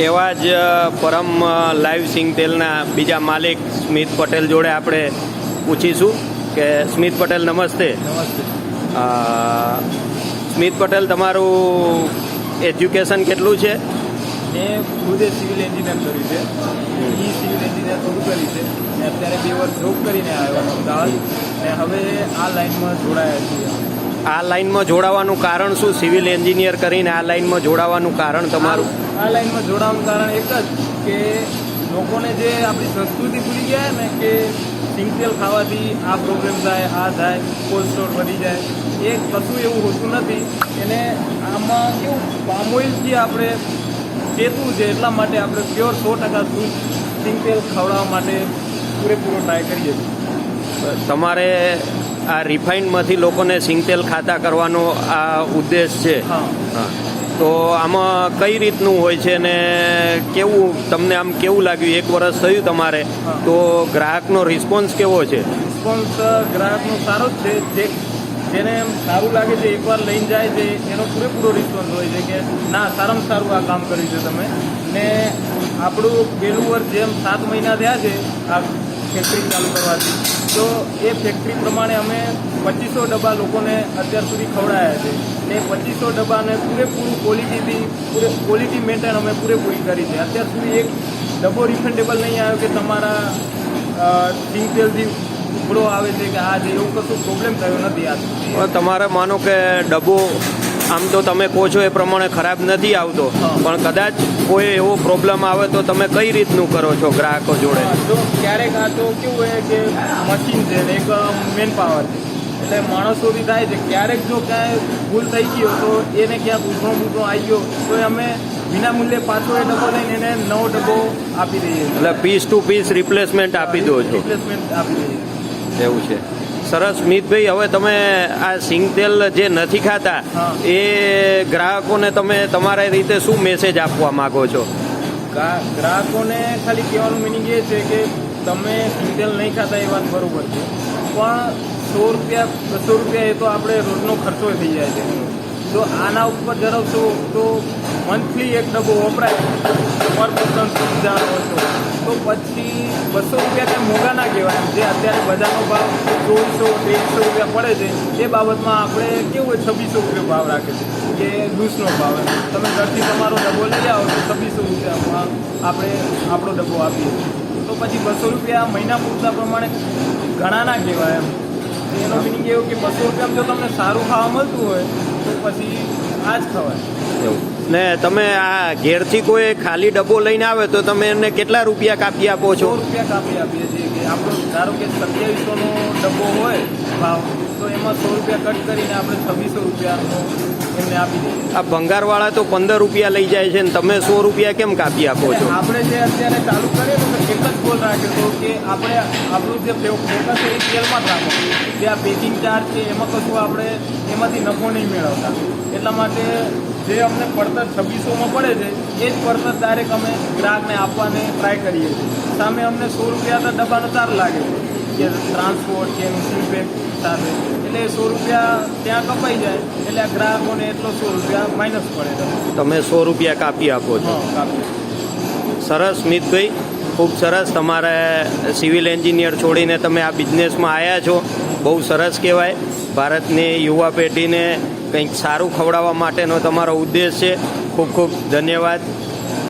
એવા જ પરમ લાઈવ સિંગ તેલના બીજા માલિક સ્મિત પટેલ જોડે આપણે પૂછીશું કે સ્મિત પટેલ નમસ્તે. નમસ્તે. સ્મિત પટેલ, તમારું એજ્યુકેશન કેટલું છે? મેં ખુદે સિવિલ એન્જિનિયર કર્યું છે. સિવિલ એન્જિનિયર પૂરું કરી છે ને અત્યારે 2 વર્ષ જોબ કરીને આવ્યો અમદાવાદ ને હવે આ લાઈનમાં જોડાયા છીએ. આ લાઈનમાં જોડાવાનું કારણ શું? સિવિલ એન્જિનિયર કરીને આ લાઈનમાં જોડાવાનું કારણ તમારું? આ લાઈનમાં જોડાવાનું કારણ એક જ કે લોકોને જે આપણી સંસ્કૃતિ ભૂલી ગયા ને કે સિંગતેલ ખાવાથી આ પ્રોબ્લેમ થાય, આ થાય, કોલેસ્ટ્રોલ વધી જાય, એ કશું એવું હોતું નથી. એને આમાં કેવું પામઓઇલથી આપણે ચેતવું છે, એટલા માટે આપણે પ્યોર 100% શુદ્ધ સિંગતેલ ખવડાવવા માટે પૂરેપૂરો ટ્રાય કરીએ છીએ. તમારે આ રિફાઇન્ડમાંથી લોકોને સિંગતેલ ખાતા કરવાનો આ ઉદ્દેશ છે. હા. તો આમાં કઈ રીતનું હોય છે ને કેવું તમને આમ કેવું લાગ્યું? 1 વર્ષ થયું તમારે, તો ગ્રાહકનો રિસ્પોન્સ કેવો છે? રિસ્પોન્સ ગ્રાહકનો સારો જ છે. જેને એમ સારું લાગે છે, એકવાર લઈને જાય છે, એનો પૂરેપૂરો રિસ્પોન્સ હોય છે કે ના, સારામાં સારું આ કામ કર્યું છે તમે. ને આપણું પહેલું વર્ષ જેમ 7 મહિના થયા છે આ ફેક્ટરી ચાલુ કરવાથી, તો એ ફેક્ટરી પ્રમાણે અમે 2500 ડબ્બા લોકોને અત્યાર સુધી ખવડાયા છે. ને 2500 ડબ્બાને પૂરેપૂરું ક્વોલિટી મેન્ટેન અમે પૂરેપૂરી કરી છે. અત્યાર સુધી એક ડબ્બો રિફંડેબલ નહીં આવ્યો કે તમારા સિંગતેલથી ઉભરો આવે છે કે આ જે એવું કશું પ્રોબ્લેમ થયો નથી આજ સુધી. તમારે માનો કે ડબ્બો આમ તો તમે કહો છો એ પ્રમાણે ખરાબ નથી આવતો, પણ કદાચ કોઈ એવો પ્રોબ્લેમ આવે તો તમે કઈ રીતનું કરો છો ગ્રાહકો જોડે? જો ક્યારેક આ તો કેવું હોય કે મશીન છે ને એક મેન પાવર છે, એટલે માણસોથી થાય છે. ક્યારેક જો ક્યાંય ભૂલ થઈ ગયો તો એને ક્યાંક ઉભરો આવી ગયો તો અમે વિના મૂલ્યે પાછો એ ડબ્બો લઈને એને નવો ડબ્બો આપી દઈએ. એટલે પીસ ટુ પીસ રિપ્લેસમેન્ટ આપી દો છો? રિપ્લેસમેન્ટ આપી દઈએ. એવું છે. સરસ. સ્મિતભાઈ, હવે તમે આ સિંગતેલ જે નથી ખાતા એ ગ્રાહકોને તમે તમારા રીતે શું મેસેજ આપવા માંગો છો? ગ્રાહકોને ખાલી કહેવાનું મિનિંગ એ છે કે તમે સિંગતેલ નહીં ખાતા એ વાત બરોબર છે, પણ 100 રૂપિયા 200 રૂપિયા એ તો આપણે રોજનો ખર્ચો થઈ જાય છે. જો આના ઉપર ધરાવશો તો મંથલી એક ડબ્બો વપરાય પર પર્સન સમજાવો છો તો પછી 200 રૂપિયા કંઈ મોંઘા ના કહેવાય. જે અત્યારે બજારનો ભાવ 2400-2300 રૂપિયા પડે છે, એ બાબતમાં આપણે કેવું હોય 2600 રૂપિયા ભાવ રાખે છે કે લૂઝનો ભાવ. તમે ઘરથી તમારો ડબ્બો લઈ આવો તો 2600 રૂપિયામાં આપણે આપણો ડબ્બો આપીએ, તો પછી 200 રૂપિયા મહિના પૂરતા પ્રમાણે ઘણા ના કહેવાય એમ. એનો મિનિંગ એવું કે 200 રૂપિયામાં જો તમને સારું ખાવા મળતું હોય તો પછી આ જ ખવાય. એવું ને તમે આ ઘેરથી કોઈ ખાલી ડબ્બો લઈને આવે તો તમે એને કેટલા રૂપિયા કાપી આપો છો? 100 રૂપિયા કાપી આપીએ છીએ. કે આપણો ધારો કે 2700નો ડબ્બો હોય ભાવ, તો એમાં 100 રૂપિયા કટ કરીને આપણે 2600 રૂપિયાનો એમને આપી દઈએ. આ ભંગારવાળા તો 15 રૂપિયા લઈ જાય છે ને તમે 100 રૂપિયા કેમ કાપી આપો છો? આપણે જે અત્યારે ચાલુ કરીએ તો એક જ ગોલ રાખ્યો હતો કે આપણે આપણું જે ફોકસ છે એ તેલમાં જ રાખો. જે આ પેકિંગ ચાર્જ છે એમાં કશું આપણે એમાંથી નફો નહીં મેળવતા. એટલા માટે જે અમને પડતર 2600માં પડે છે એ જ પડતર ડાયરેક્ટ અમે ગ્રાહકને આપવાને ટ્રાય કરીએ છીએ. સામે અમને 100 રૂપિયા તો ડબ્બાનો ચાર્જ લાગે છે કે ટ્રાન્સપોર્ટ કે સીપેક સાથે, એટલે 100 રૂપિયા ત્યાં કપાઈ જાય એટલે આ ગ્રાહકોને એટલો 100 રૂપિયા માઇનસ પડે. તમે 100 રૂપિયા કાપી આપો છો? સરસ સ્મિતભાઈ, ખૂબ સરસ. તમારે સિવિલ એન્જિનિયર છોડીને તમે આ બિઝનેસમાં આવ્યા છો, બહુ સરસ કહેવાય. ભારતની યુવા પેઢીને કંઈક સારું ખવડાવવા માટેનો તમારો ઉદ્દેશ છે. ખૂબ ખૂબ ધન્યવાદ.